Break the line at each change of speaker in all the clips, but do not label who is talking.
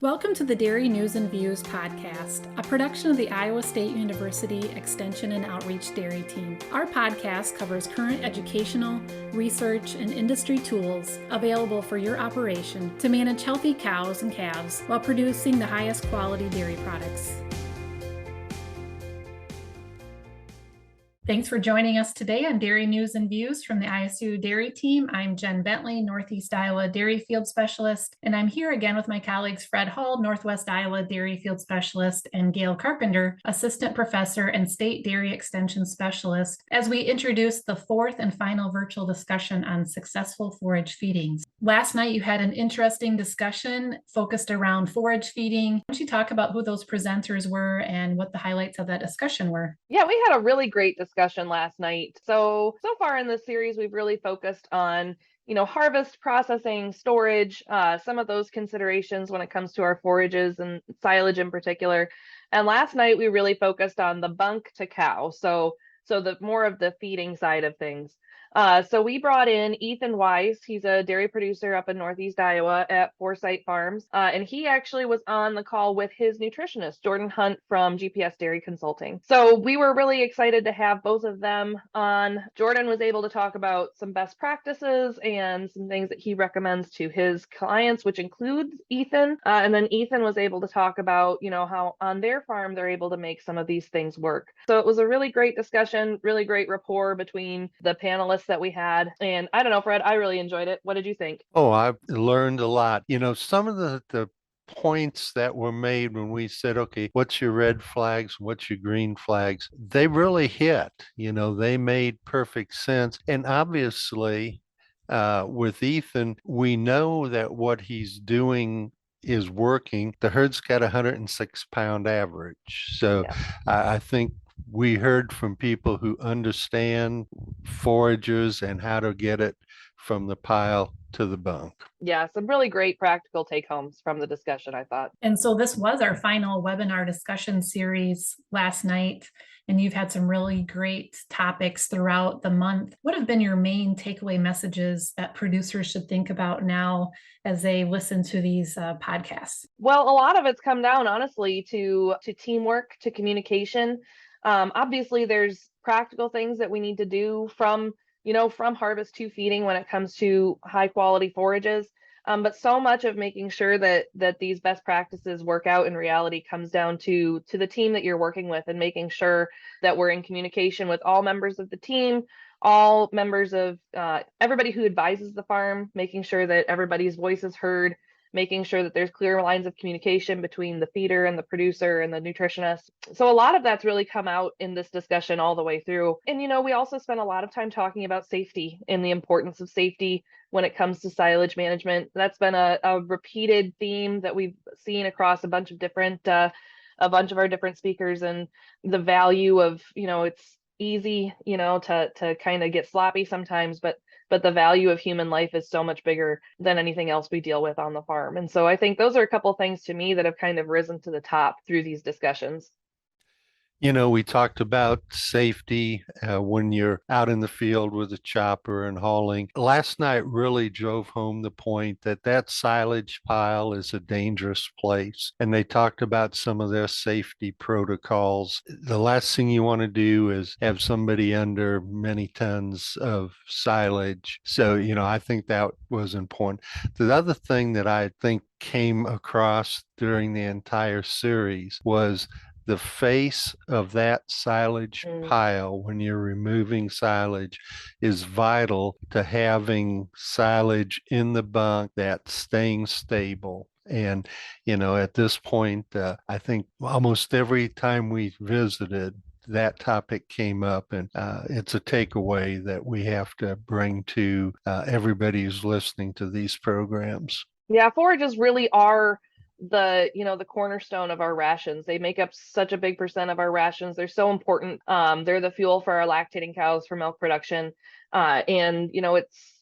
Welcome to the Dairy News and Views podcast, a production of the Iowa State University Extension and Outreach Dairy Team. Our podcast covers current educational, research, and industry tools available for your operation to manage healthy cows and calves while producing the highest quality dairy products. Thanks for joining us today on Dairy News and Views from the ISU Dairy Team. I'm Jen Bentley, Northeast Iowa Dairy Field Specialist, and I'm here again with my colleagues Fred Hull, Northwest Iowa Dairy Field Specialist, and Gail Carpenter, Assistant Professor and State Dairy Extension Specialist, as we introduce the fourth and final virtual discussion on successful forage feeding. Last night, you had an interesting discussion focused around forage feeding. Why don't you talk about who those presenters were and what the highlights of that discussion were?
Yeah, we had a really great discussion last night. So far in this series, we've really focused on, harvest, processing, storage, some of those considerations when it comes to our forages and silage in particular. And last night, we really focused on the bunk to cow. So the more of the feeding side of things. So we brought in Ethan Weiss. He's a dairy producer up in Northeast Iowa at Foresight Farms. And he actually was on the call with his nutritionist, Jordan Hunt from GPS Dairy Consulting. So we were really excited to have both of them on. Jordan was able to talk about some best practices and some things that he recommends to his clients, which includes Ethan. And then Ethan was able to talk about, how on their farm they're able to make some of these things work. So it was a really great discussion, really great rapport between the panelists that we had. And I don't know, Fred, I really enjoyed it. What did you think?
Oh, I've learned a lot. Some of the points that were made when we said, okay, what's your red flags? What's your green flags? They really hit, they made perfect sense. And obviously, with Ethan, we know that what he's doing is working. The herd's got 106-pound average. So
Yeah.
I think we heard from people who understand foragers and how to get it from the pile to the bunk.
Yeah, some really great practical take homes from the discussion, I thought.
And so this was our final webinar discussion series last night, and you've had some really great topics throughout the month. What have been your main takeaway messages that producers should think about now as they listen to these podcasts?
Well, a lot of it's come down, honestly, to teamwork, to communication. Obviously, there's practical things that we need to do from harvest to feeding when it comes to high quality forages. But so much of making sure that these best practices work out in reality comes down to the team that you're working with, and making sure that we're in communication with all members of the team, all members of everybody who advises the farm, making sure that everybody's voice is heard, making sure that there's clear lines of communication between the feeder and the producer and the nutritionist. So a lot of that's really come out in this discussion all the way through. And, we also spent a lot of time talking about safety and the importance of safety when it comes to silage management. That's been a repeated theme that we've seen across a bunch of our different speakers, and the value of, it's easy, to kind of get sloppy sometimes, but the value of human life is so much bigger than anything else we deal with on the farm. And so I think those are a couple things to me that have kind of risen to the top through these discussions.
We talked about safety when you're out in the field with a chopper and hauling. Last night really drove home the point that silage pile is a dangerous place. And they talked about some of their safety protocols. The last thing you want to do is have somebody under many tons of silage. So, I think that was important. The other thing that I think came across during the entire series was the face of that silage pile when you're removing silage is vital to having silage in the bunk that's staying stable. And, at this point, I think almost every time we visited, that topic came up, and it's a takeaway that we have to bring to everybody who's listening to these programs.
Yeah, forages really are the cornerstone of our rations. They make up such a big percent of our rations. They're so important. They're the fuel for our lactating cows for milk production. And it's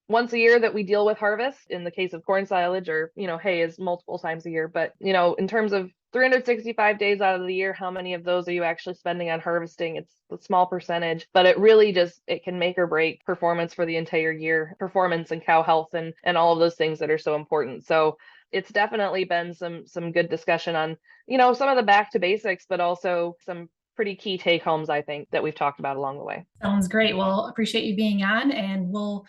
once a year that we deal with harvest. In the case of corn silage, or hay is multiple times a year. But in terms of 365 days out of the year, how many of those are you actually spending on harvesting? It's a small percentage, but it really it can make or break performance for the entire year, performance and cow health and all of those things that are so important. So it's definitely been some good discussion on, some of the back to basics, but also some pretty key take homes, I think, that we've talked about along the way.
Sounds great. Well, appreciate you being on, and we'll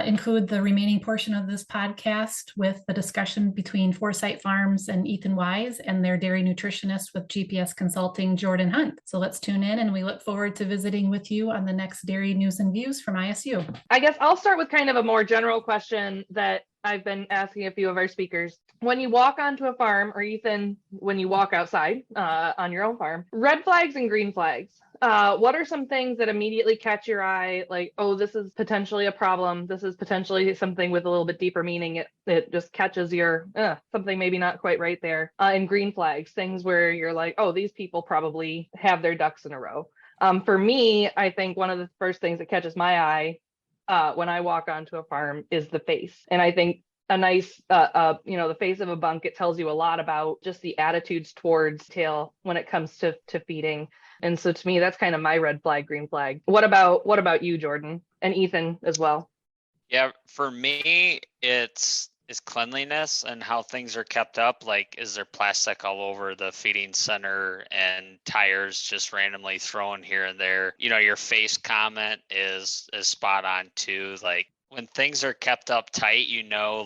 include the remaining portion of this podcast with the discussion between Foresight Farms and Ethan Wise and their dairy nutritionist with GPS Consulting, Jordan Hunt. So let's tune in, and we look forward to visiting with you on the next Dairy News and Views from ISU.
I guess I'll start with kind of a more general question that I've been asking a few of our speakers. When you walk onto a farm, or Ethan, when you walk outside on your own farm, red flags and green flags, what are some things that immediately catch your eye? Like, oh, this is potentially a problem. This is potentially something with a little bit deeper meaning. It just catches your something maybe not quite right there. And green flags, things where you're like, oh, these people probably have their ducks in a row. For me, I think one of the first things that catches my eye when I walk onto a farm is the face. And I think a nice, the face of a bunk, it tells you a lot about just the attitudes towards tail when it comes to feeding. And so to me, that's kind of my red flag, green flag. What about you, Jordan, and Ethan as well?
Yeah, for me, it's cleanliness and how things are kept up. Like, is there plastic all over the feeding center and tires just randomly thrown here and there? Your face comment is spot on too. Like, when things are kept up tight,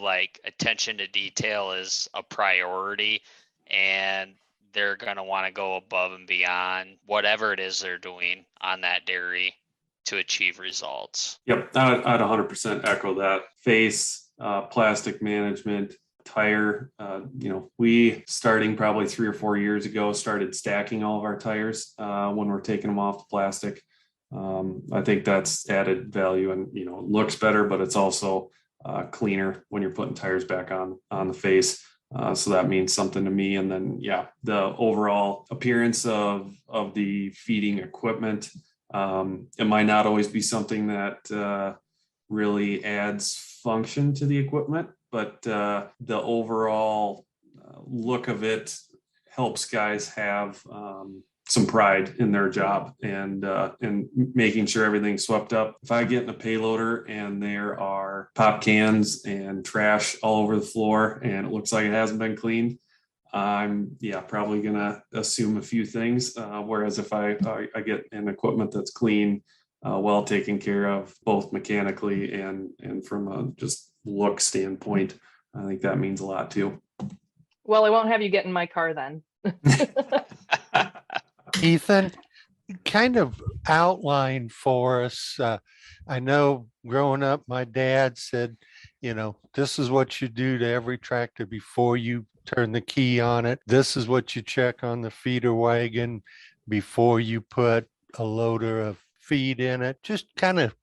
like attention to detail is a priority, and they're going to want to go above and beyond whatever it is they're doing on that dairy to achieve results.
Yep, I'd 100% echo that. Face, plastic management, tire. We, starting probably 3 or 4 years ago, started stacking all of our tires when we're taking them off the plastic. I think that's added value, and it looks better, but it's also cleaner when you're putting tires back on the face. So that means something to me. And then, the overall appearance of the feeding equipment. It might not always be something that really adds function to the equipment, but the overall look of it helps guys have some pride in their job and making sure everything's swept up. If I get in a payloader and there are pop cans and trash all over the floor and it looks like it hasn't been cleaned, I'm probably gonna assume a few things. Whereas if I get an equipment that's clean, well taken care of, both mechanically and from a just look standpoint, I think that means a lot too.
Well, I won't have you get in my car then.
Ethan, kind of outline for us. I know growing up, my dad said, this is what you do to every tractor before you turn the key on it. This is what you check on the feeder wagon before you put a loader of feed in it. Just kind of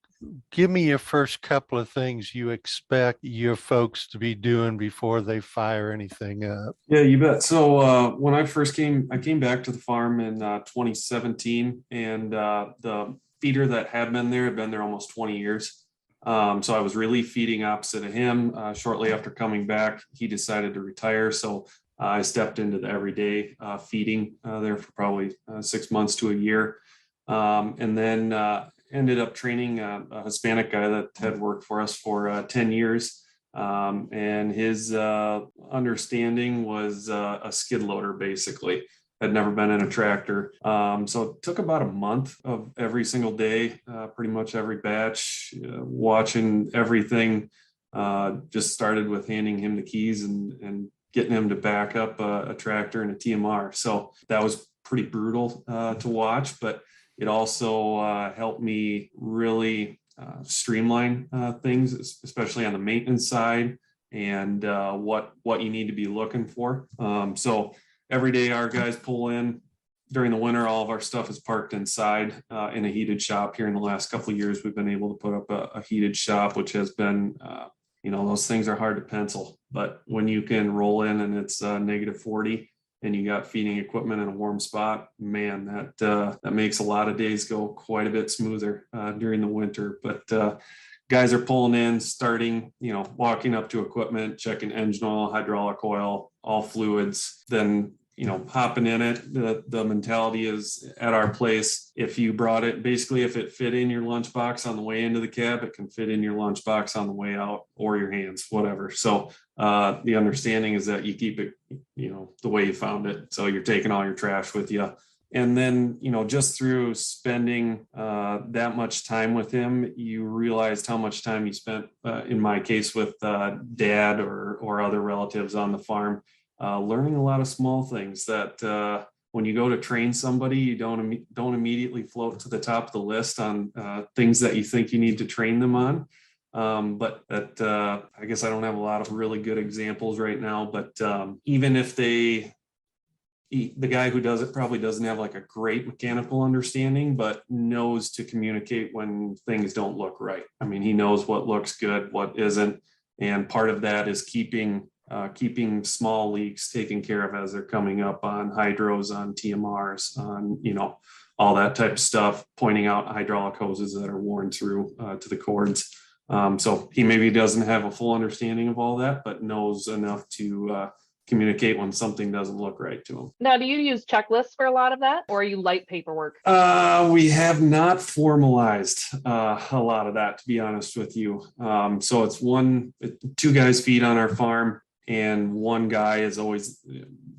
give me your first couple of things you expect your folks to be doing before they fire anything up.
Yeah, you bet. So when I came back to the farm in 2017, and the feeder that had been there almost 20 years. So I was relief feeding opposite of him. Shortly after coming back, he decided to retire. So I stepped into the everyday feeding there for probably 6 months to a year. And then ended up training a Hispanic guy that had worked for us for 10 years. And his understanding was a skid loader, basically. Had never been in a tractor. So it took about a month of every single day, pretty much every batch, watching everything. Just started with handing him the keys and getting him to back up a tractor and a TMR. So that was pretty brutal to watch, but it also helped me really streamline things, especially on the maintenance side and what you need to be looking for. So every day our guys pull in. During the winter, all of our stuff is parked inside in a heated shop. Here in the last couple of years, we've been able to put up a heated shop, which has been, those things are hard to pencil. But when you can roll in and it's -40 and you got feeding equipment in a warm spot, man, that makes a lot of days go quite a bit smoother during the winter. But guys are pulling in, starting, walking up to equipment, checking engine oil, hydraulic oil, all fluids, then hopping in it. The mentality is at our place. If you brought it, basically, if it fit in your lunchbox on the way into the cab, it can fit in your lunchbox on the way out, or your hands, whatever. So the understanding is that you keep it, the way you found it. So you're taking all your trash with you. And then, just through spending that much time with him, you realized how much time you spent, in my case, with dad or other relatives on the farm, learning a lot of small things that when you go to train somebody, you don't immediately float to the top of the list on things that you think you need to train them on. But that, I guess I don't have a lot of really good examples right now, but even if the guy who does it probably doesn't have like a great mechanical understanding, but knows to communicate when things don't look right. I mean, he knows what looks good, what isn't. And part of that is keeping small leaks taken care of as they're coming up on hydros, on TMRs, on, all that type of stuff, pointing out hydraulic hoses that are worn through to the cords. So he maybe doesn't have a full understanding of all that, but knows enough to communicate when something doesn't look right to them.
Now, do you use checklists for a lot of that, or are you light paperwork?
We have not formalized a lot of that, to be honest with you. So it's two guys feed on our farm, and one guy is always,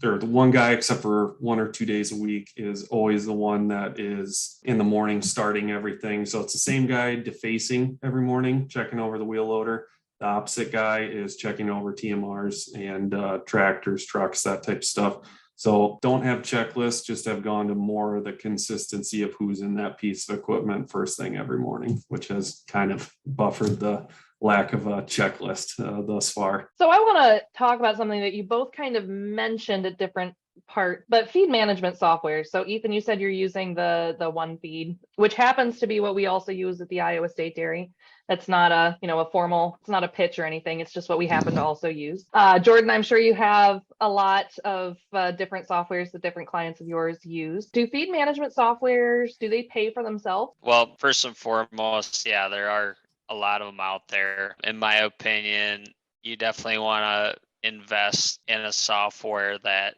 or the one guy, except for 1 or 2 days a week, is always the one that is in the morning starting everything. So it's the same guy defacing every morning, checking over the wheel loader. The opposite guy is checking over TMRs and tractors, trucks, that type of stuff. So don't have checklists, just have gone to more of the consistency of who's in that piece of equipment first thing every morning, which has kind of buffered the lack of a checklist thus far.
So I want to talk about something that you both kind of mentioned at different part, but feed management software. So Ethan, you said you're using the one feed, which happens to be what we also use at the Iowa State Dairy. That's not a formal, it's not a pitch or anything. It's just what we happen to also use. Jordan, I'm sure you have a lot of different softwares that different clients of yours use. Do feed management softwares, do they pay for themselves?
Well, first and foremost, yeah, there are a lot of them out there. In my opinion, you definitely want to invest in a software that,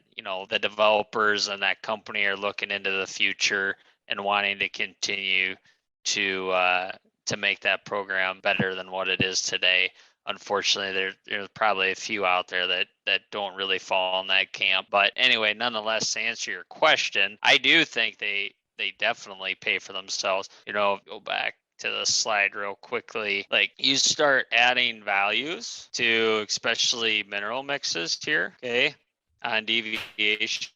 the developers and that company are looking into the future and wanting to continue to make that program better than what it is today. Unfortunately, there's probably a few out there that don't really fall in that camp. But anyway, nonetheless, to answer your question, I do think they definitely pay for themselves. Go back to the slide real quickly. Like, you start adding values to especially mineral mixes here, okay, on deviations,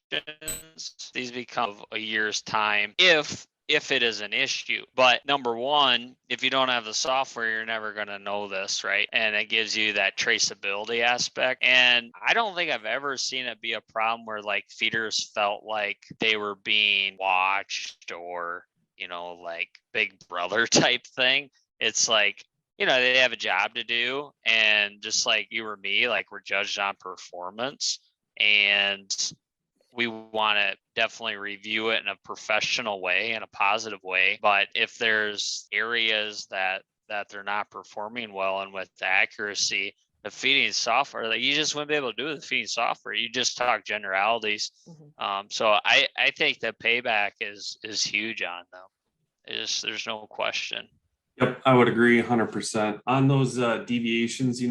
these become a year's time if it is an issue. But number one, if you don't have the software, you're never going to know this, right? And it gives you that traceability aspect. And I don't think I've ever seen it be a problem where like feeders felt like they were being watched or, like Big Brother type thing. It's like, they have a job to do. And just like you or me, like, we're judged on performance. And we want to definitely review it in a professional way, in a positive way. But if there's areas that they're not performing well and with the accuracy, the feeding software, like, you just wouldn't be able to do with the feeding software. You just talk generalities. Mm-hmm. So I think the payback is huge on them. There's no question.
Yep, I would agree 100%. On those deviations,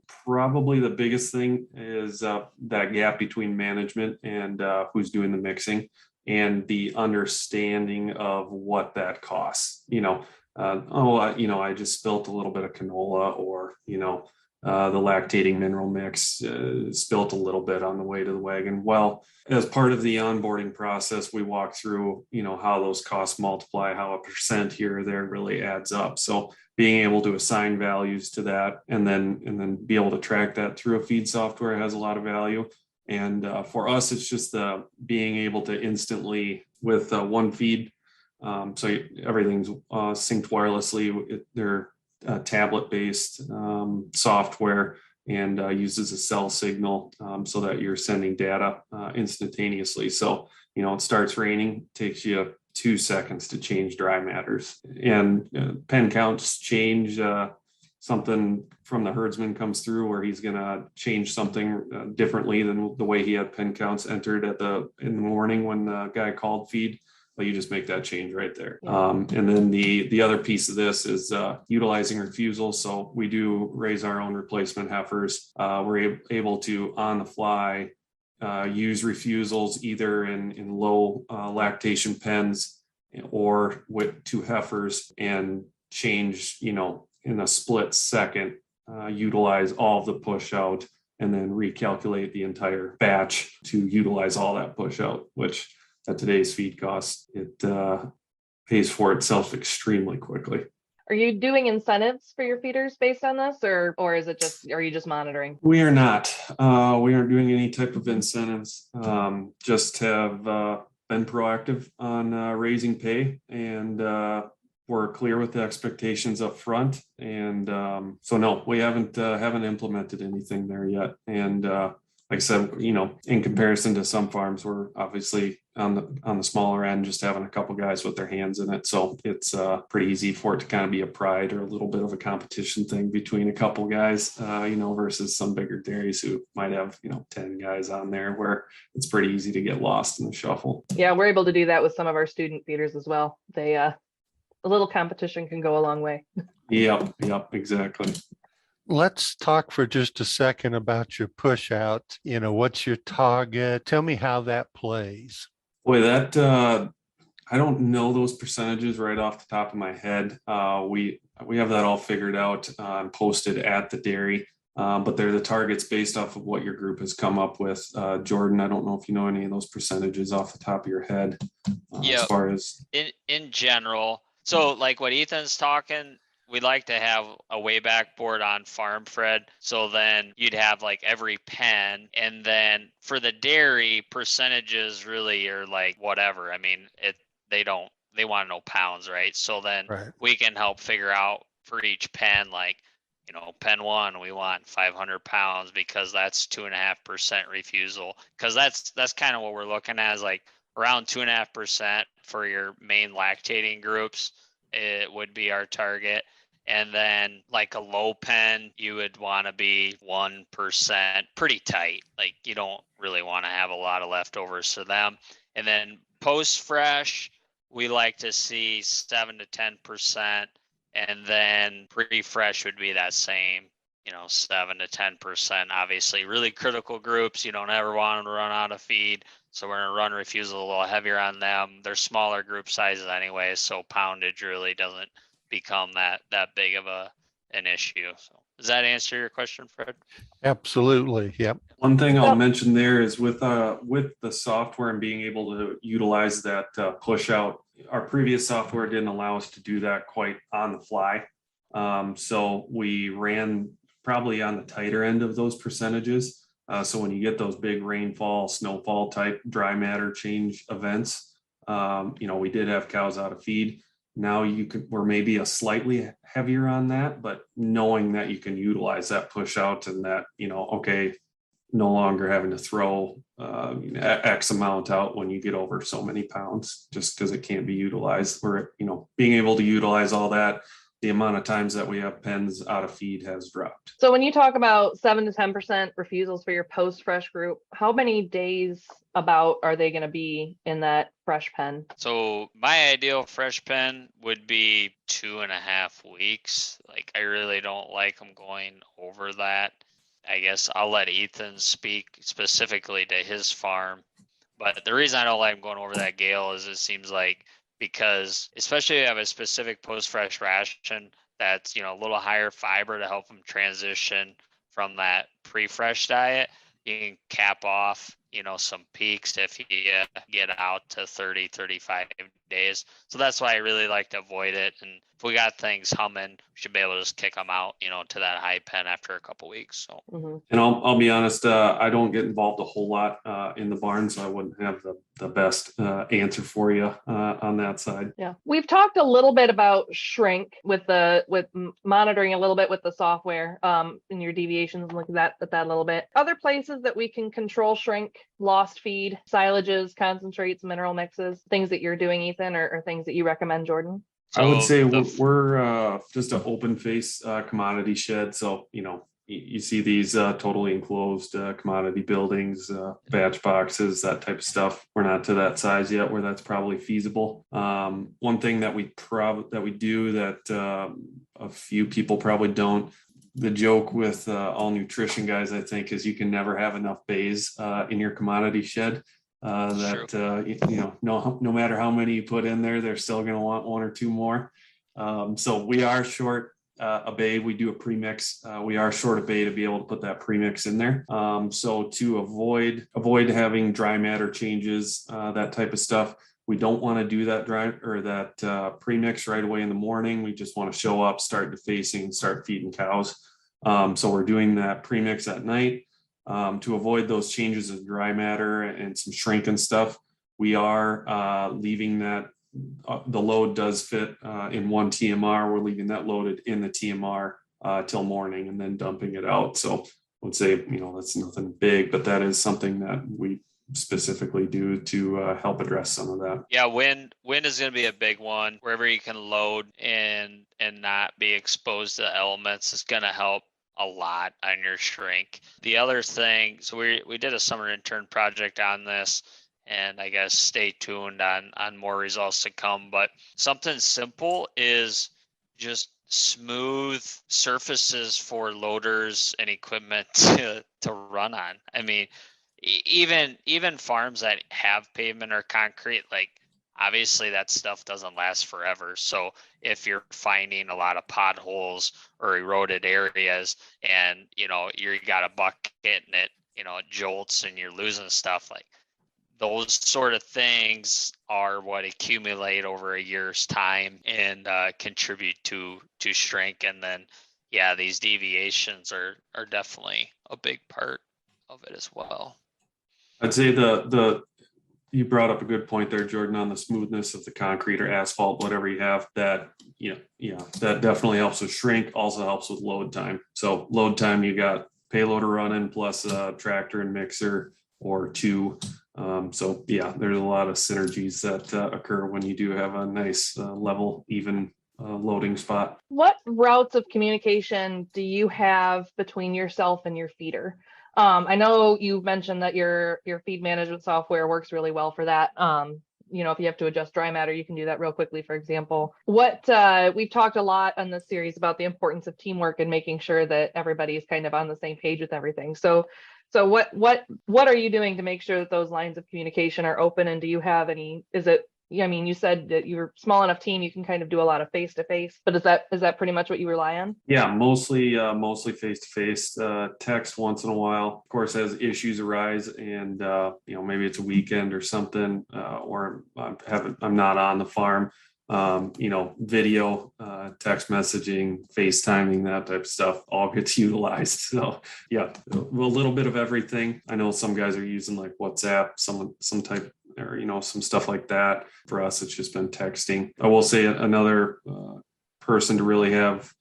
probably the biggest thing is that gap between management and who's doing the mixing and the understanding of what that costs. I just spilt a little bit of canola, or, the lactating mineral mix spilt a little bit on the way to the wagon. Well, as part of the onboarding process, we walk through, how those costs multiply, how a percent here or there really adds up. So being able to assign values to that and then be able to track that through a feed software has a lot of value. And for us, it's just being able to instantly, with one feed, so everything's synced wirelessly. They're tablet-based software, and uses a cell signal so that you're sending data instantaneously. So, it starts raining, takes you 2 seconds to change dry matters, and pen counts change something from the herdsman comes through where he's going to change something differently than the way he had pen counts entered in the morning when the guy called feed. But you just make that change right there.
Yeah.
And then the other piece of this is utilizing refusals. So we do raise our own replacement heifers. We're able to on the fly use refusals either in low lactation pens or with 2 heifers and change, in a split second, utilize all of the push out and then recalculate the entire batch to utilize all that push out, which at today's feed costs, it pays for itself extremely quickly.
Are you doing incentives for your feeders based on this, or is it just, are you just monitoring?
We are not. We aren't doing any type of incentives. Just have been proactive on raising pay, and we're clear with the expectations up front. And so no, we haven't implemented anything there yet. And like I said, in comparison to some farms, we're obviously on the smaller end, just having a couple guys with their hands in it. So it's pretty easy for it to kind of be a pride or a little bit of a competition thing between a couple guys, versus some bigger dairies who might have, 10 guys on there, where it's pretty easy to get lost in the shuffle.
Yeah, we're able to do that with some of our student feeders as well. They a little competition can go a long way.
Yep, exactly.
Let's talk for just a second about your push out. What's your target? Tell me how that plays.
Boy, that I don't know those percentages right off the top of my head. We have that all figured out and posted at the dairy, but they're the targets based off of what your group has come up with. Jordan, I don't know if you know any of those percentages off the top of your head.
As
far as
in general. So like what Ethan's talking, we'd like to have a way back board on FarmFred. So then you'd have like every pen, and then for the dairy, percentages really are like whatever. I mean, they want to know pounds, right? So then we can help figure out for each pen, like, pen 1, we want 500 pounds because that's 2.5% refusal. Cause that's kind of what we're looking at, is like around 2.5% for your main lactating groups. It would be our target. And then like a low pen, you would want to be 1%, pretty tight. Like you don't really want to have a lot of leftovers for them. And then post fresh, we like to see 7 to 10%. And then pre-fresh would be that same, 7 to 10%. Obviously, really critical groups, you don't ever want them to run out of feed. So we're going to run refusal a little heavier on them. They're smaller group sizes anyway, so poundage really doesn't become that big of an issue. So does that answer your question, Fred?
Absolutely. Yep.
One thing I'll mention there is with the software and being able to utilize that push out, our previous software didn't allow us to do that quite on the fly. So we ran probably on the tighter end of those percentages. So when you get those big rainfall, snowfall type dry matter change events, we did have cows out of feed. Now we're maybe a slightly heavier on that, but knowing that you can utilize that push out and that, no longer having to throw X amount out when you get over so many pounds, just because it can't be utilized. We're, being able to utilize all that, the amount of times that we have pens out of feed has dropped.
So when you talk about 7 to 10% refusals for your post fresh group, how many days about are they going to be in that fresh pen?
So my ideal fresh pen would be 2.5 weeks. Like I really don't like them going over that. I guess I'll let Ethan speak specifically to his farm. But the reason I don't like them going over that, Gail, is it seems like, because especially if you have a specific post-fresh ration that's, a little higher fiber to help them transition from that pre-fresh diet, you can cap off, some peaks if you get out to 30, 35 days. So that's why I really like to avoid it. And if we got things humming, we should be able to just kick them out, to that high pen after a couple weeks. So,
And I'll be honest, I don't get involved a whole lot in the barn, so I wouldn't have the best answer for you on that side.
Yeah, we've talked a little bit about shrink with monitoring a little bit with the software, in your deviations and look at that a little bit. Other places that we can control shrink, lost feed, silages, concentrates, mineral mixes, things that you're doing, Ethan, or things that you recommend, Jordan?
I would
So
say
the
we're just an open face commodity shed. So, you see these totally enclosed commodity buildings, batch boxes, that type of stuff. We're not to that size yet where that's probably feasible. One thing that we do that a few people probably don't. The joke with all nutrition guys, I think, is you can never have enough bays in your commodity shed. No matter how many you put in there, they're still going to want one or two more. So we are short a bay. We do a premix. We are short a bay to be able to put that premix in there. So to avoid having dry matter changes, that type of stuff, we don't want to do that premix right away in the morning. We just want to show up, start defacing, and start feeding cows. So we're doing that premix at night. To avoid those changes of dry matter and some shrink and stuff, we are leaving that. The load does fit in one TMR. We're leaving that loaded in the TMR till morning and then dumping it out. So I would say, that's nothing big, but that is something that we specifically do to help address some of that.
Yeah, wind is going to be a big one. Wherever you can load and not be exposed to elements is going to help a lot on your shrink. The other thing, so we did a summer intern project on this, and I guess stay tuned on more results to come. But something simple is just smooth surfaces for loaders and equipment to run on. I mean, even farms that have pavement or concrete, like obviously that stuff doesn't last forever. So if you're finding a lot of potholes or eroded areas and, you got a bucket and it jolts and you're losing stuff, like those sort of things are what accumulate over a year's time and contribute to shrink. And then, yeah, these deviations are definitely a big part of it as well.
I'd say you brought up a good point there, Jordan, on the smoothness of the concrete or asphalt, whatever you have. That that definitely helps with shrink. Also helps with load time. So load time, you got payloader running plus a tractor and mixer or two. So yeah, there's a lot of synergies that occur when you do have a nice level, even loading spot.
What routes of communication do you have between yourself and your feeder? I know you mentioned that your feed management software works really well for that. If you have to adjust dry matter, you can do that real quickly, for example. We've talked a lot on this series about the importance of teamwork and making sure that everybody is kind of on the same page with everything. So what are you doing to make sure that those lines of communication are open? And do you have any, you said that you're a small enough team, you can kind of do a lot of face-to-face, but is that pretty much what you rely on?
Yeah, mostly face-to-face, text once in a while. Of course, as issues arise and, maybe it's a weekend or something, or I'm not on the farm, video, text messaging, FaceTiming, that type of stuff all gets utilized. So yeah, a little bit of everything. I know some guys are using like WhatsApp, some type or, some stuff like that. For us, it's just been texting. I will say another person to really have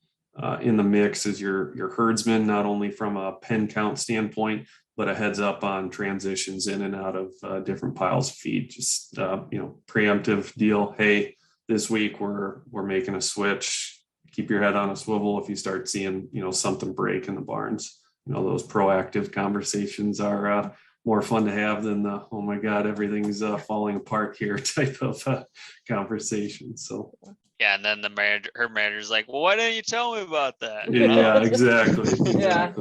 in the mix is your herdsman, not only from a pen count standpoint, but a heads up on transitions in and out of different piles of feed. Just, preemptive deal. Hey, this week we're making a switch. Keep your head on a swivel if you start seeing, something break in the barns. Those proactive conversations are more fun to have than the, oh my God, everything's falling apart here type of conversation. So
yeah, and then her manager's like, well, why didn't you tell me about that?
Yeah, exactly.
Yeah.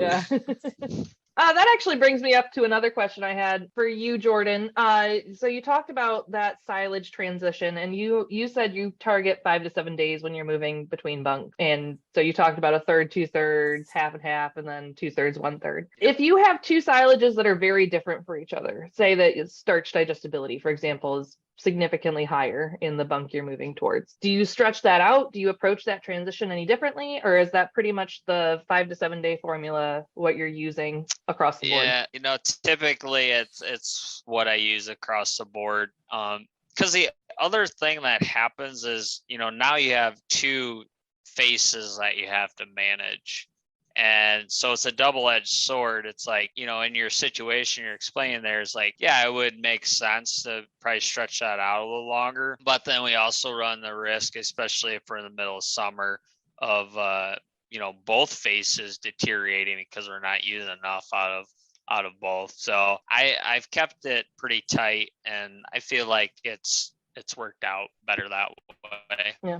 That actually brings me up to another question I had for you, Jordan. So you talked about that silage transition, and you said you target 5 to 7 days when you're moving between bunks. And so you talked about a third, 2/3, half and half, and then 2/3, 1/3. If you have two silages that are very different for each other, say that starch digestibility, for example, is significantly higher in the bunk you're moving towards, do you stretch that out? Do you approach that transition any differently, or is that pretty much the 5 to 7 day formula what you're using across the board?
Yeah, typically it's what I use across the board. Because the other thing that happens is, now you have two faces that you have to manage. And so it's a double-edged sword. It's like, in your situation you're explaining there is like, yeah, it would make sense to probably stretch that out a little longer. But then we also run the risk, especially if we're in the middle of summer, of both faces deteriorating because we're not using enough out of both. So I've kept it pretty tight, and I feel like it's worked out better that way.
Yeah.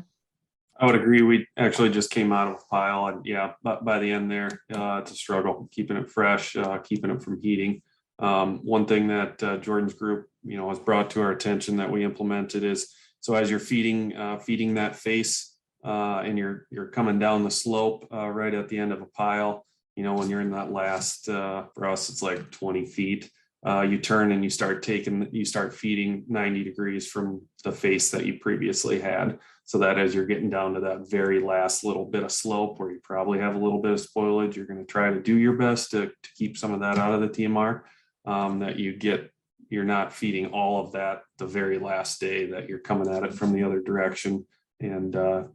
I would agree. We actually just came out of a pile, and yeah, but by the end there, it's a struggle keeping it fresh, keeping it from heating. One thing that Jordan's group, has brought to our attention that we implemented is, so as you're feeding that face, and you're coming down the slope right at the end of a pile, when you're in that last, for us, it's like 20 feet. You turn and you start feeding 90 degrees from the face that you previously had. So that as you're getting down to that very last little bit of slope where you probably have a little bit of spoilage, you're going to try to do your best to keep some of that out of the TMR, that you're not feeding all of that the very last day that you're coming at it from the other direction, and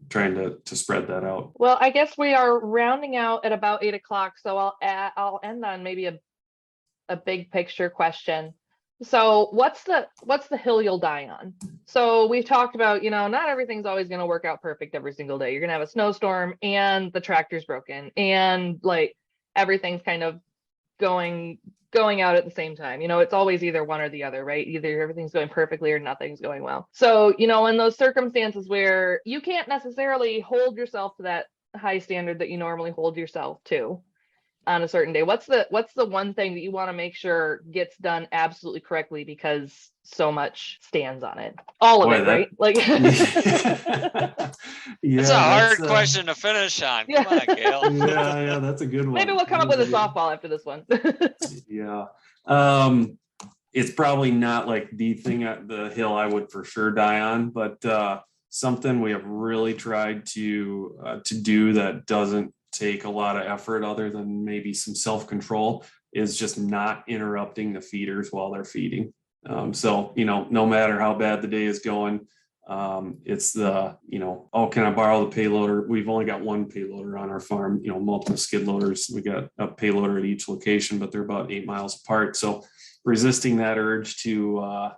trying to spread that out.
Well, I guess we are rounding out at about 8 o'clock. So I'll end on maybe a big picture question. So what's the hill you'll die on? So we've talked about, not everything's always going to work out perfect every single day. You're going to have a snowstorm and the tractor's broken and like everything's kind of going out at the same time. It's always either one or the other, right? Either everything's going perfectly or nothing's going well. So, in those circumstances where you can't necessarily hold yourself to that high standard that you normally hold yourself to on a certain day, what's the one thing that you want to make sure gets done absolutely correctly because so much stands on it? All of it, right? Like
yeah,
it's a hard question to finish on. Come on, Gail.
Yeah, that's a good one.
Maybe we'll come up with a softball after this one.
Yeah. It's probably not like the thing at the hill I would for sure die on, but something we have really tried to do that doesn't take a lot of effort other than maybe some self-control is just not interrupting the feeders while they're feeding. So, no matter how bad the day is going, it's the, oh, can I borrow the payloader? We've only got one payloader on our farm, multiple skid loaders. We got a payloader at each location, but they're about 8 miles apart. So resisting that urge to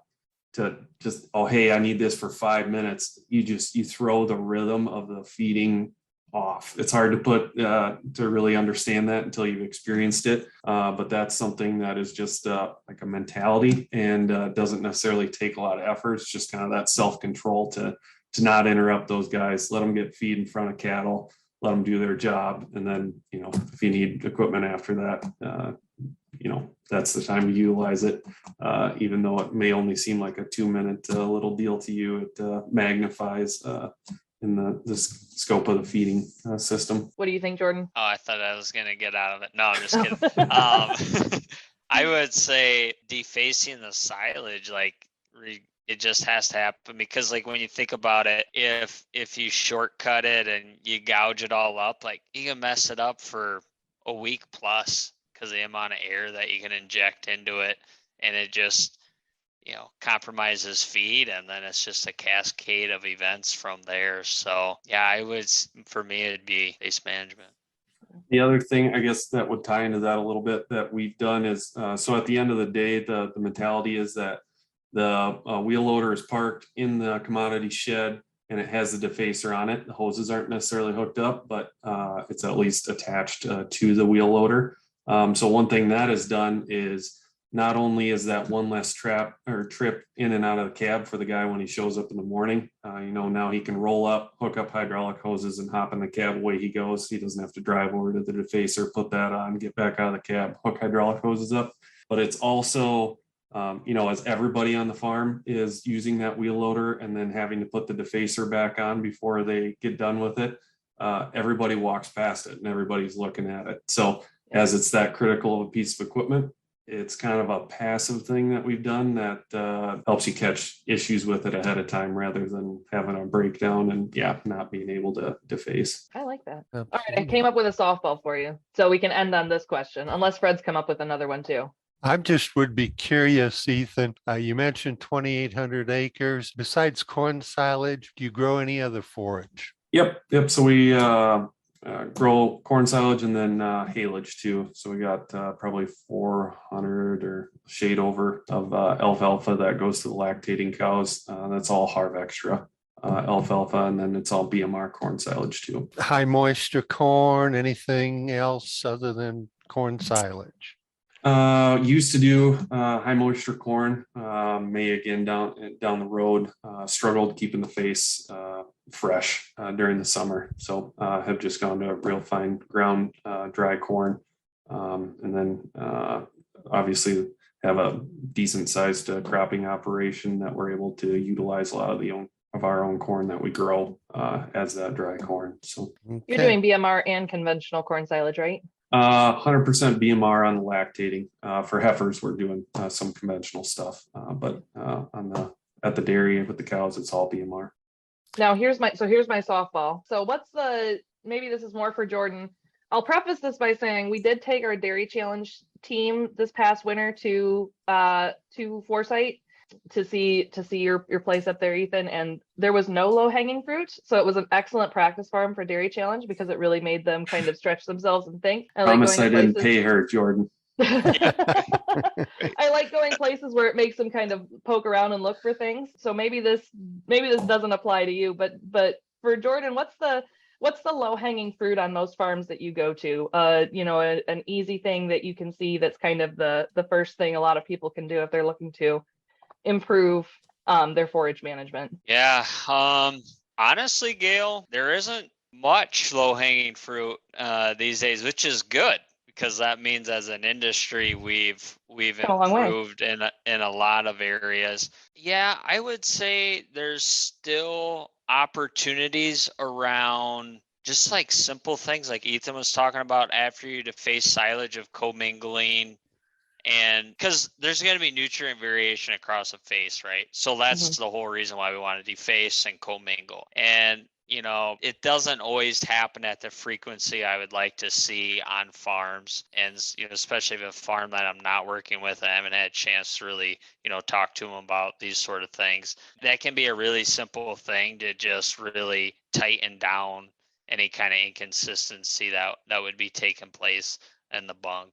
just, oh, hey, I need this for 5 minutes. You throw the rhythm of the feeding off. It's hard to put to really understand that until you've experienced it, but that's something that is just like a mentality, and doesn't necessarily take a lot of effort. It's just kind of that self-control to not interrupt those guys, let them get feed in front of cattle, let them do their job, and then if you need equipment after that, that's the time to utilize it, even though it may only seem like a 2-minute little deal to you. It magnifies in the scope of the feeding system.
What do you think, Jordan?
Oh, I thought I was going to get out of it. No, I'm just kidding. I would say defacing the silage, it just has to happen, because like when you think about it, if you shortcut it and you gouge it all up, like you can mess it up for a week plus because of the amount of air that you can inject into it, and it just compromises feed, and then it's just a cascade of events from there. So yeah, for me, it'd be base management.
The other thing, I guess, that would tie into that a little bit that we've done is, so at the end of the day, the mentality is that the wheel loader is parked in the commodity shed and it has the defacer on it. The hoses aren't necessarily hooked up, but it's at least attached to the wheel loader. So one thing that has done is, not only is that one less trip in and out of the cab for the guy when he shows up in the morning, now he can roll up, hook up hydraulic hoses and hop in the cab, away he goes. He doesn't have to drive over to the defacer, put that on, get back out of the cab, hook hydraulic hoses up. But it's also, as everybody on the farm is using that wheel loader and then having to put the defacer back on before they get done with it, everybody walks past it and everybody's looking at it. So as it's that critical of a piece of equipment, it's kind of a passive thing that we've done that helps you catch issues with it ahead of time rather than having a breakdown and not being able to deface.
I like that.
Absolutely.
All right, I came up with a softball for you, so we can end on this question, unless Fred's come up with another one too.
I just would be curious, Ethan, you mentioned 2,800 acres. Besides corn silage, do you grow any other forage?
Yep. So we grow corn silage and then haylage too. So we got probably 400 or shade over of alfalfa that goes to the lactating cows. That's all Harv Extra alfalfa, and then it's all BMR corn silage too.
High moisture corn, anything else other than corn silage?
Used to do high moisture corn. May again down the road. Struggled keeping the face fresh during the summer, so have just gone to a real fine ground dry corn, and then obviously have a decent sized cropping operation that we're able to utilize a lot of our own corn that we grow as that dry corn. So
you're doing BMR and conventional corn silage, right?
100% BMR on the lactating. For heifers, we're doing some conventional stuff, but at the dairy with the cows, it's all BMR.
Now here's my softball. So maybe this is more for Jordan. I'll preface this by saying we did take our dairy challenge team this past winter to Foresight to see your place up there, Ethan, and there was no low-hanging fruit. So it was an excellent practice farm for dairy challenge because it really made them kind of stretch themselves and think.
Promise I didn't pay her, Jordan.
I like going places where it makes them kind of poke around and look for things. So maybe this doesn't apply to you, but for Jordan, what's the low-hanging fruit on those farms that you go to? An easy thing that you can see that's kind of the first thing a lot of people can do if they're looking to improve their forage management.
Yeah. Honestly, Gail, there isn't much low-hanging fruit these days, which is good because that means as an industry we've improved in a lot of areas. Yeah, I would say there's still opportunities around just like simple things like Ethan was talking about after you deface silage of commingling. And because there's going to be nutrient variation across a face, right? So that's the whole reason why we want to deface and commingle. And, it doesn't always happen at the frequency I would like to see on farms. And, especially if a farm that I'm not working with, I haven't had a chance to really, talk to them about these sort of things. That can be a really simple thing to just really tighten down any kind of inconsistency that would be taking place in the bunk.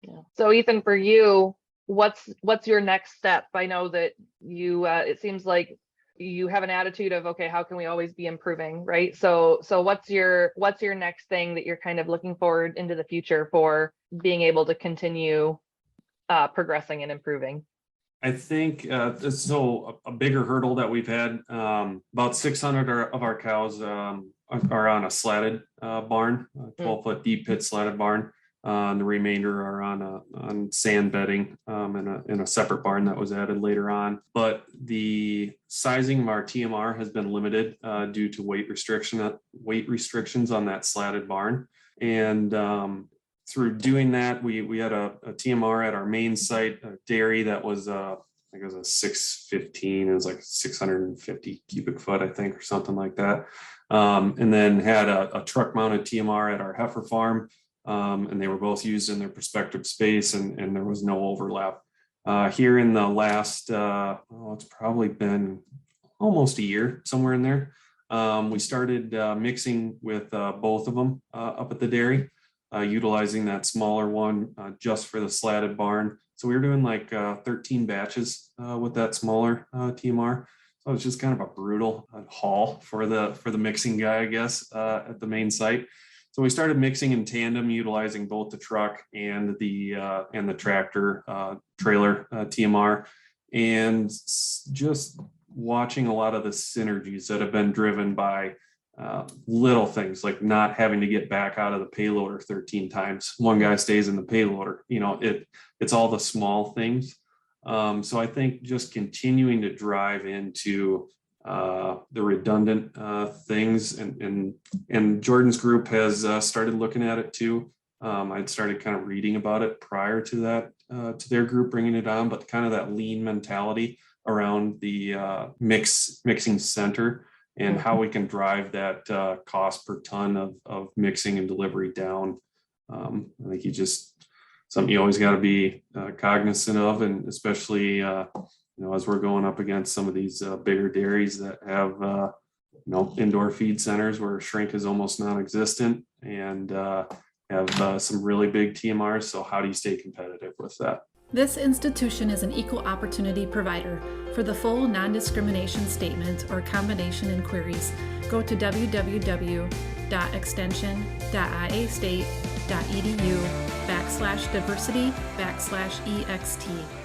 Yeah. So Ethan, for you, what's your next step? I know that you it seems like you have an attitude of, okay, how can we always be improving, right? So what's your next thing that you're kind of looking forward into the future for being able to continue progressing and improving?
I think so a bigger hurdle that we've had, about 600 of our cows are on a slatted barn, 12-foot deep pit slatted barn. The remainder are on sand bedding in a separate barn that was added later on. But the sizing of our TMR has been limited due to weight restrictions on that slatted barn. And through doing that, we had a TMR at our main site, a dairy that was I think it was a 615. It was like 650 cubic foot, I think, or something like that. And then had a truck mounted TMR at our heifer farm. And they were both used in their respective space, and there was no overlap. Here in the last, it's probably been almost a year, somewhere in there, we started mixing with both of them up at the dairy, utilizing that smaller one just for the slatted barn. So we were doing like 13 batches with that smaller TMR. So it was just kind of a brutal haul for the mixing guy, I guess, at the main site. So we started mixing in tandem, utilizing both the truck and the tractor trailer TMR, and just watching a lot of the synergies that have been driven by little things like not having to get back out of the payloader 13 times. One guy stays in the payloader. It's all the small things. So I think just continuing to drive into the redundant things, and Jordan's group has started looking at it too. I'd started kind of reading about it prior to that, to their group bringing it on, but kind of that lean mentality around the mixing center and how we can drive that cost per ton of mixing and delivery down. I think something you always got to be cognizant of, and especially as we're going up against some of these bigger dairies that have indoor feed centers where shrink is almost non-existent, and have some really big TMRs. So how do you stay competitive with that?
This institution is an equal opportunity provider. For the full non-discrimination statement or combination inquiries, go to www.extension.iastate.edu/diversity/EXT.